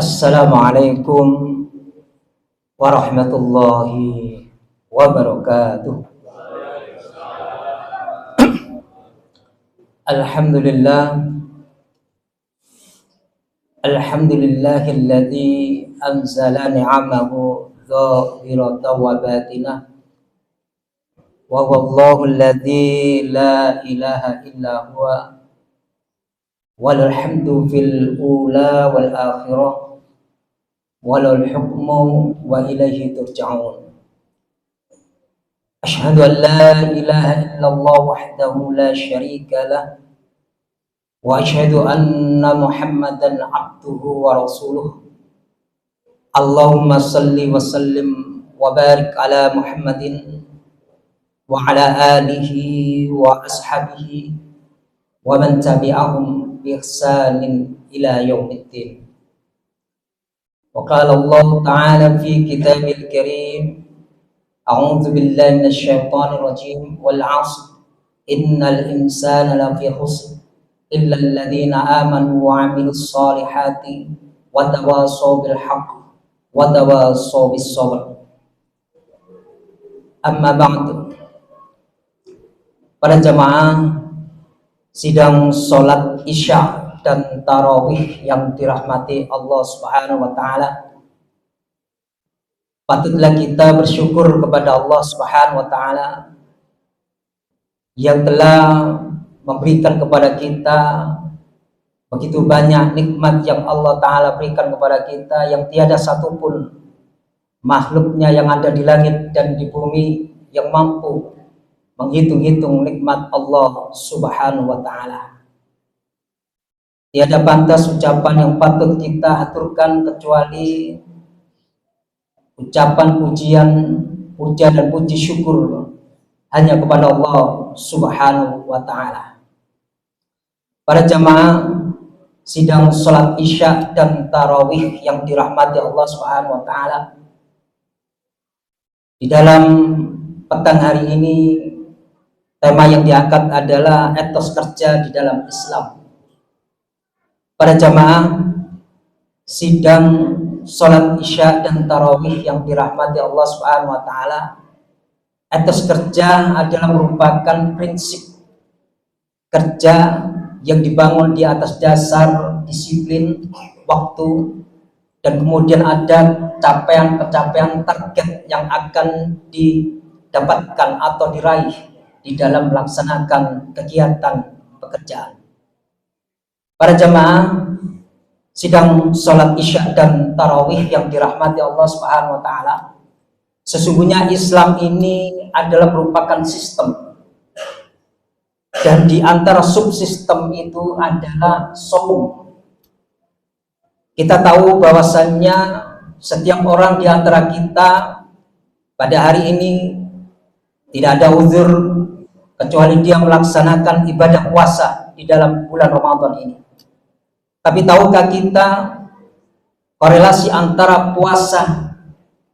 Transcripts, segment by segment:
Assalamualaikum warahmatullahi wabarakatuh. Alhamdulillah, alhamdulillahilladzi anzala ni'amahu zahiratan wa batinah, wa wallahu alladzi la ilaha illa huwa walal hamdu fil ula wal akhirah walal hukmu wa ilaihi turja'un. Asyhadu an la ilaha illallah wahdahu la syarika lah wa asyhadu anna Muhammadan abduhu wa rasuluh. Allahumma salli wa sallim wa barik ala Muhammadin wa ala alihi wa ashabihi wa man tabi'ahum bi ihsanin ila yaumiddin. Wa qala Allah ta'ala fi kitabil karim, a'udzu billahi minasy syaithanir rajim, wal 'ashr innal insana lafi khusr illa alladziina aamanu wa 'amilus shalihati wa tawashaw bil haqq wa tawashaw bis sabr. Amma ba'du. Para jamaah sidang sholat isya dan tarawih yang dirahmati Allah Subhanahu wa Ta'ala, patutlah kita bersyukur kepada Allah Subhanahu wa Ta'ala yang telah memberikan kepada kita begitu banyak nikmat yang Allah Ta'ala berikan kepada kita, yang tiada satupun makhluknya yang ada di langit dan di bumi yang mampu menghitung-hitung nikmat Allah Subhanahu wa Ta'ala. Tiada pantas ucapan yang patut kita aturkan kecuali ucapan pujian, puja dan puji syukur hanya kepada Allah Subhanahu wa Ta'ala. Para jamaah sidang sholat isya dan tarawih yang dirahmati Allah Subhanahu wa Ta'ala, di dalam petang hari ini tema yang diangkat adalah etos kerja di dalam Islam. Para jamaah sidang sholat isya dan tarawih yang dirahmati Allah Subhanahu wa Ta'ala, etos kerja adalah merupakan prinsip kerja yang dibangun di atas dasar disiplin waktu, dan kemudian ada capaian-capaian target yang akan didapatkan atau diraih di dalam melaksanakan kegiatan pekerjaan. Para jamaah sidang sholat isya dan tarawih yang dirahmati Allah Subhanahu wa Ta'ala, sesungguhnya Islam ini adalah merupakan sistem, dan di antara subsistem itu adalah saum. Kita tahu bahwasannya setiap orang di antara kita pada hari ini tidak ada uzur kecuali dia melaksanakan ibadah puasa di dalam bulan Ramadan ini. Tapi tahukah kita korelasi antara puasa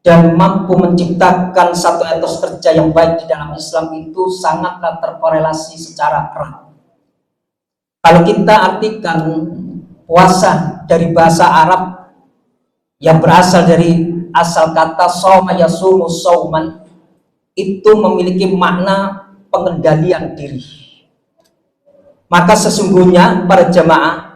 dan mampu menciptakan satu etos kerja yang baik di dalam Islam itu sangatlah terkorelasi secara erat. Kalau kita artikan puasa dari bahasa Arab yang berasal dari asal kata shauma yasumu sauman, itu memiliki makna pengendalian diri. Maka sesungguhnya para jamaah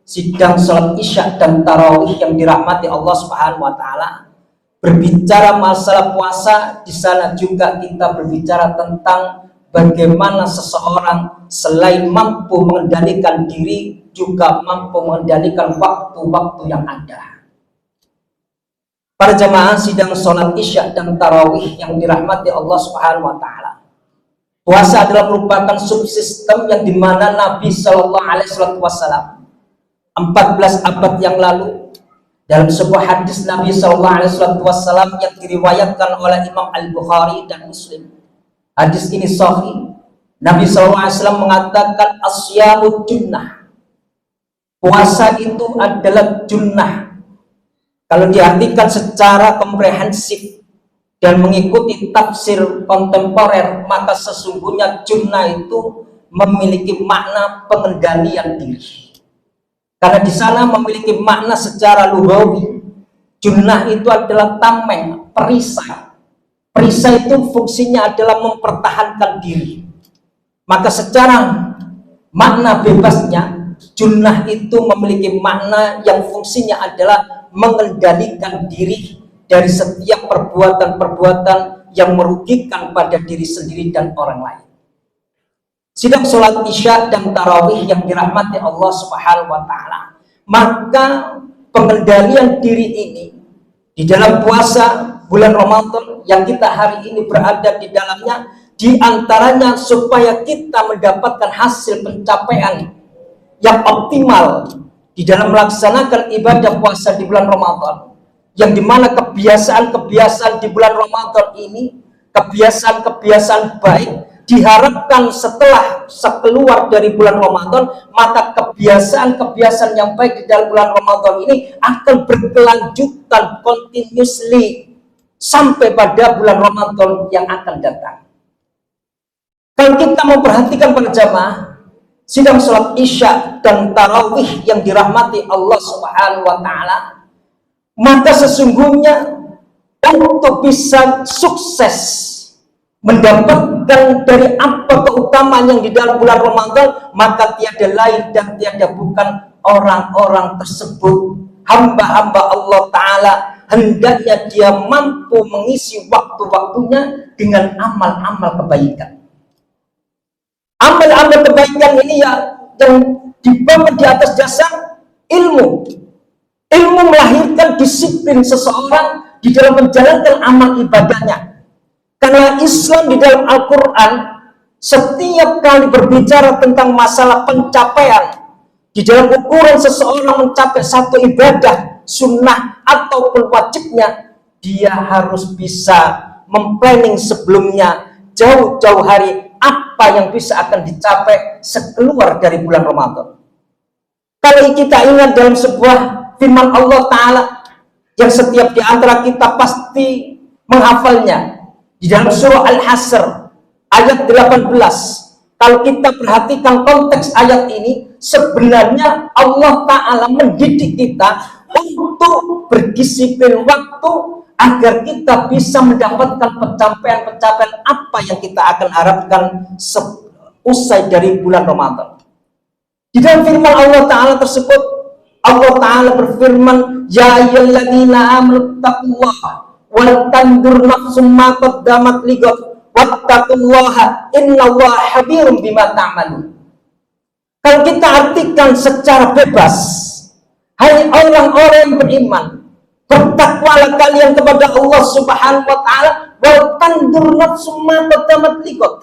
sidang sholat isya dan tarawih yang dirahmati Allah Subhanahu wa Ta'ala, berbicara masalah puasa, di sana juga kita berbicara tentang bagaimana seseorang selain mampu mengendalikan diri, juga mampu mengendalikan waktu-waktu yang ada. Para jamaah sidang sholat isya dan tarawih yang dirahmati Allah Subhanahu wa Ta'ala, puasa adalah merupakan subsistem yang dimana Nabi Shallallahu Alaihi Wasallam 14 abad yang lalu, dalam sebuah hadis Nabi Shallallahu Alaihi Wasallam yang diriwayatkan oleh Imam Al-Bukhari dan Muslim, hadis ini sahih. Nabi Shallallahu Alaihi Wasallam mengatakan asyamu junnah, puasa itu adalah junnah. Kalau diartikan secara komprehensif dan mengikuti tafsir kontemporer, maka sesungguhnya junnah itu memiliki makna pengendalian diri. Karena di sana memiliki makna secara lughawi. Junnah itu adalah tameng, perisai. Perisai itu fungsinya adalah mempertahankan diri. Maka secara makna bebasnya, junnah itu memiliki makna yang fungsinya adalah mengendalikan diri dari setiap perbuatan-perbuatan yang merugikan pada diri sendiri dan orang lain. Sidang sholat isya dan tarawih yang dirahmati Allah Subhanahu wa Ta'ala, maka pengendalian diri ini di dalam puasa bulan Ramadan yang kita hari ini berada di dalamnya, di antaranya supaya kita mendapatkan hasil pencapaian yang optimal di dalam melaksanakan ibadah puasa di bulan Ramadan, yang dimana kebiasaan-kebiasaan di bulan Ramadan ini, kebiasaan-kebiasaan baik, diharapkan setelah keluar dari bulan Ramadan, maka kebiasaan-kebiasaan yang baik di dalam bulan Ramadan ini akan berkelanjutan continuously sampai pada bulan Ramadan yang akan datang. Kalau kita memperhatikan para jamaah, sidang sholat isya dan tarawih yang dirahmati Allah Subhanahu wa Ta'ala, maka sesungguhnya untuk bisa sukses mendapatkan dari apa keutamaan yang di dalam bulan Ramadan, maka tiada lain dan tiada bukan orang-orang tersebut, hamba-hamba Allah Ta'ala, hendaknya dia mampu mengisi waktu-waktunya dengan amal-amal kebaikan. Amal-amal kebaikan ini ya yang dibangun di atas dasar ilmu. Ilmu melahirkan disiplin seseorang di dalam menjalankan amal ibadahnya. Karena Islam di dalam Al-Quran setiap kali berbicara tentang masalah pencapaian di dalam ukuran seseorang mencapai satu ibadah sunnah ataupun wajibnya, dia harus bisa memplanning sebelumnya jauh-jauh hari apa yang bisa akan dicapai sekeluar dari bulan Ramadan. Kalau kita ingat dalam sebuah firman Allah Ta'ala yang setiap di antara kita pasti menghafalnya, di dalam surah Al-Hasr ayat 18, kalau kita perhatikan konteks ayat ini, sebenarnya Allah Ta'ala mendidik kita untuk berdisiplin waktu agar kita bisa mendapatkan pencapaian-pencapaian apa yang kita akan harapkan usai dari bulan Ramadan. Di dalam firman Allah Ta'ala tersebut, Allah Ta'ala berfirman, ya ayyuhalladzina amanu taqullaha wal tandur nafsum ma qaddamat lighad wattaqullaha innallaha khabirum bima ta'malun. Kalau kita artikan secara bebas, hai orang-orang yang beriman, bertakwalah kalian kepada Allah Subhanahu wa Ta'ala, wal tandur nafsum ma qaddamat lighad.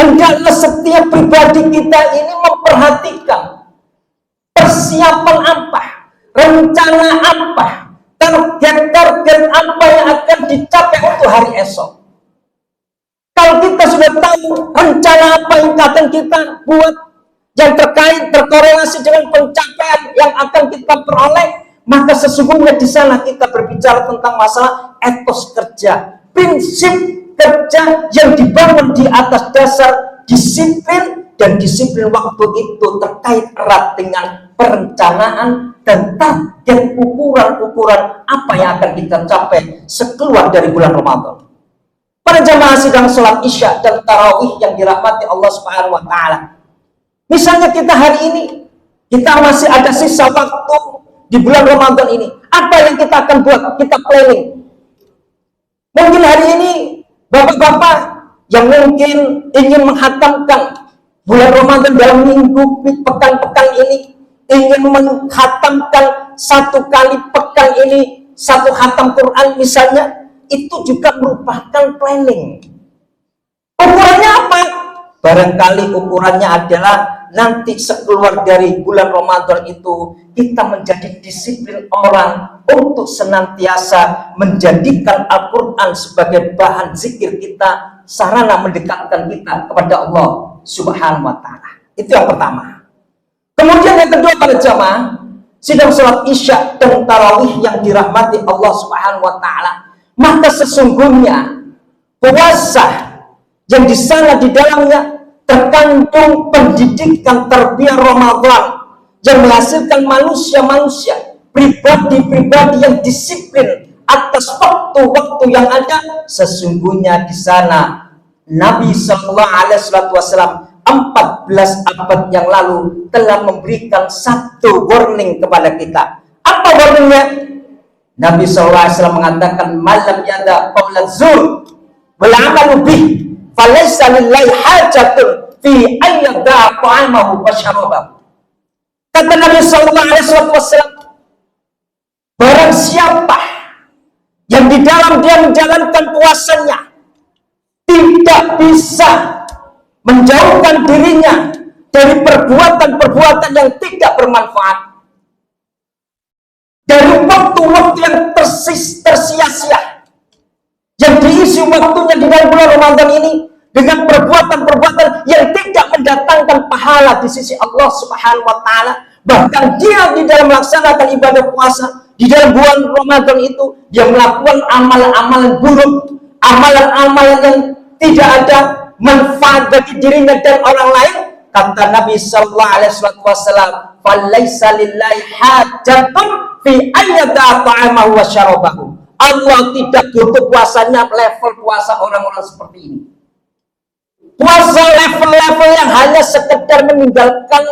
Hendaklah setiap pribadi kita ini memperhatikan persiapan apa, rencana apa, target-target apa yang akan dicapai untuk hari esok. Kalau kita sudah tahu rencana apa yang akan kita buat yang terkorelasi dengan pencapaian yang akan kita peroleh, maka sesungguhnya di sana kita berbicara tentang masalah etos kerja, prinsip kerja yang dibangun di atas dasar disiplin, dan disiplin waktu itu terkait erat dengan perencanaan dan target ukuran-ukuran apa yang akan kita capai sekeluar dari bulan Ramadan. Para jamaah sidang sholat isya dan tarawih yang dirahmati Allah Subhanahu wa Ta'ala, misalnya kita hari ini kita masih ada sisa waktu di bulan Ramadan ini, apa yang kita akan buat? Kita planning. Mungkin hari ini bapak-bapak yang mungkin ingin menghatamkan bulan Ramadan dalam minggu pekan-pekan ini, ingin menghatamkan satu kali pekan ini satu khatam Quran misalnya, itu juga merupakan planning. Ukurannya apa? Barangkali ukurannya adalah nanti sekeluar dari bulan Ramadan itu kita menjadi disiplin orang untuk senantiasa menjadikan Al-Quran sebagai bahan zikir kita, sarana mendekatkan kita kepada Allah Subhanahu wa Ta'ala. Itu yang pertama. Kemudian yang kedua para jamaah sidang sholat isya dan tarawih yang dirahmati Allah Subhanahu wa Ta'ala, maka sesungguhnya puasa yang di sana di dalamnya terkandung pendidikan tarbiyah Ramadan, yang menghasilkan manusia-manusia, pribadi-pribadi yang disiplin atas waktu-waktu yang ada. Sesungguhnya di sana Nabi Sallallahu Alaihi Wasallam 14 abad yang lalu telah memberikan satu warning kepada kita. Apa warningnya? Nabi SAW mengatakan, malam yada qawla zur wal amalu bih falaysa lillahi hajatun fi ayyada ta'amahu wa syarabahu. Kata Nabi SAW, barang siapa yang di dalam dia menjalankan puasanya tidak bisa menjauhkan dirinya dari perbuatan-perbuatan yang tidak bermanfaat, dari waktu-waktu yang tersia-sia, yang diisi waktunya di dalam bulan Ramadan ini dengan perbuatan-perbuatan yang tidak mendatangkan pahala di sisi Allah Subhanahu wa Ta'ala. Bahkan dia di dalam melaksanakan ibadah puasa di dalam bulan Ramadan itu, dia melakukan amalan-amalan buruk, amalan-amalan yang tidak ada manfaat bagi dirinya dan orang lain. Kata Nabi Sallallahu Alaihi Wasallam, "Falaysa lillahi hajatun fi ayyada ta'amahu wa syarabahu." Allah tidak butuh puasanya level puasa orang-orang seperti ini. Puasa level-level yang hanya sekedar meninggalkan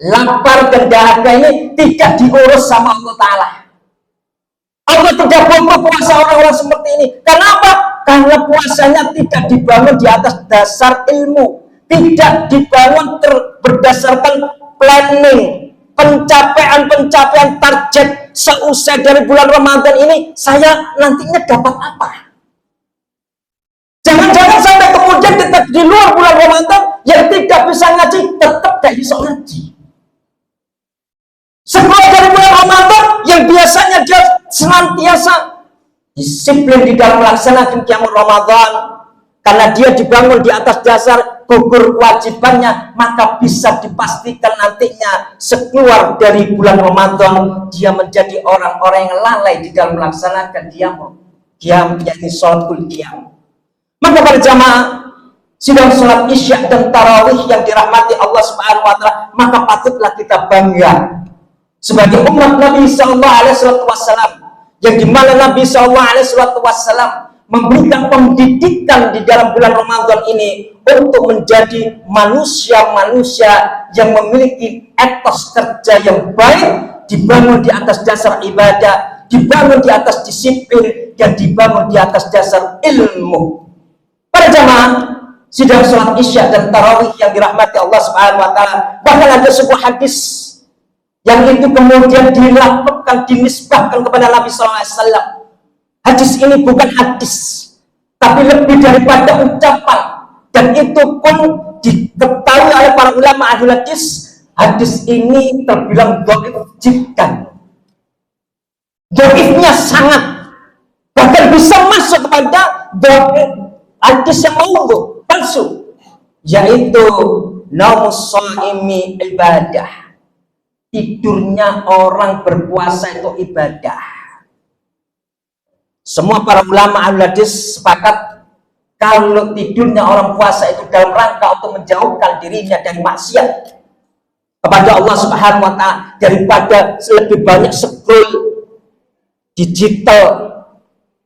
lapar dan dahaga ini tidak diurus sama Allah Ta'ala. Allah tidak butuh puasa orang-orang seperti ini. Kenapa? Karena puasanya tidak dibangun di atas dasar ilmu, tidak dibangun berdasarkan planning, pencapaian target seusai dari bulan Ramadan ini saya nantinya dapat apa. Jangan-jangan sampai kemudian tetap di luar bulan Ramadan yang tidak bisa ngaji tetap gak bisa ngaji. Setelah dari bulan Ramadan yang biasanya dia senantiasa disiplin di dalam melaksanakan qiyamul Ramadan karena dia dibangun di atas dasar gugur kewajibannya, maka bisa dipastikan nantinya sekeluar dari bulan Ramadan dia menjadi orang-orang yang lalai di dalam melaksanakan qiyam, yakni sholatul qiyam. Maka pada jamaah sidang sholat isya dan tarawih yang dirahmati Allah Subhanahu wa Ta'ala, maka patutlah kita bangga sebagai umat Nabi Sallallahu Alaihi Wasallam, yang dimana Nabi Sallallahu Alaihi Wasallam memberikan pendidikan di dalam bulan Ramadan ini untuk menjadi manusia-manusia yang memiliki etos kerja yang baik, dibangun di atas dasar ibadah, dibangun di atas disiplin, dan dibangun di atas dasar ilmu. Para jamaah sidang sholat isya dan tarawih yang dirahmati Allah Subhanahu wa Ta'ala, bahkan ada sebuah hadis yang itu kemudian dilakukan, dinisbahkan kepada Nabi SAW. Hadis ini bukan hadis, tapi lebih daripada ucapan, dan itu pun diketahui oleh para ulama ahli hadis. Hadis ini terbilang dhaif jiddan, dhaifnya sangat, bahkan bisa masuk kepada dhaif hadis yang maudhu, palsu, yaitu naumus shaimi ibadah. Tidurnya orang berpuasa itu ibadah. Semua para ulama ahli hadis sepakat kalau tidurnya orang puasa itu dalam rangka untuk menjauhkan dirinya dari maksiat kepada Allah Subhanahu wa Ta'ala, daripada lebih banyak scroll digital,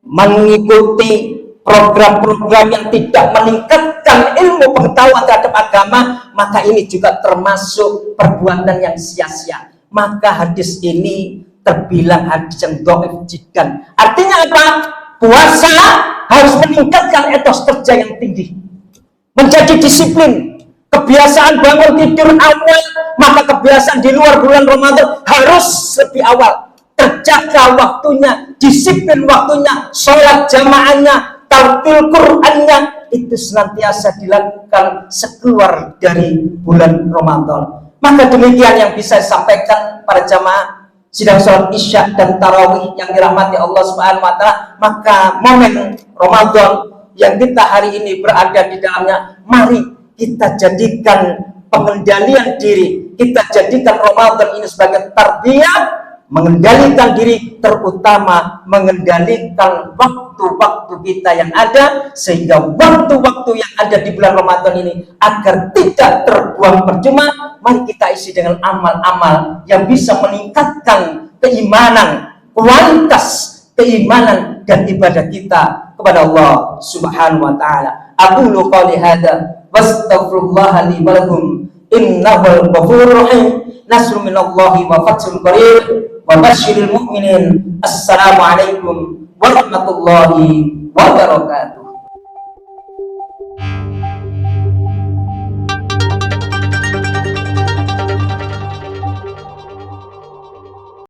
mengikuti program-program yang tidak meningkatkan ilmu pengetahuan terhadap agama, maka ini juga termasuk perbuatan yang sia-sia. Maka hadis ini terbilang hadis yang dhaif jiddan. Artinya apa? Puasa harus meningkatkan etos kerja yang tinggi, menjadi disiplin, kebiasaan bangun tidur awal, maka kebiasaan di luar bulan Ramadan harus lebih awal, terjaga waktunya, disiplin waktunya, sholat jamaahnya, tartil Qur'annya itu senantiasa dilakukan sekeluar dari bulan Ramadan. Maka demikian yang bisa disampaikan para jamaah sidang sholat isya dan tarawih yang dirahmati Allah Subhanahu wa Ta'ala. Maka momen Ramadan yang kita hari ini berada di dalamnya, mari kita jadikan pengendalian diri, kita jadikan Ramadan ini sebagai tarbiyah mengendalikan diri, terutama mengendalikan waktu-waktu kita yang ada, sehingga waktu-waktu yang ada di bulan Ramadan ini agar tidak terbuang percuma. Mari kita isi dengan amal-amal yang bisa meningkatkan keimanan, kualitas keimanan dan ibadah kita kepada Allah Subhanahu wa taala. Aqulu qouli hadza wastaghfirullaha li wa lakum innahul ghafurur rahim. Nasrun minallahi wa fathun qarib wa basyiril mu'minin. Assalamu alaikum warahmatullahi wabarakatuh.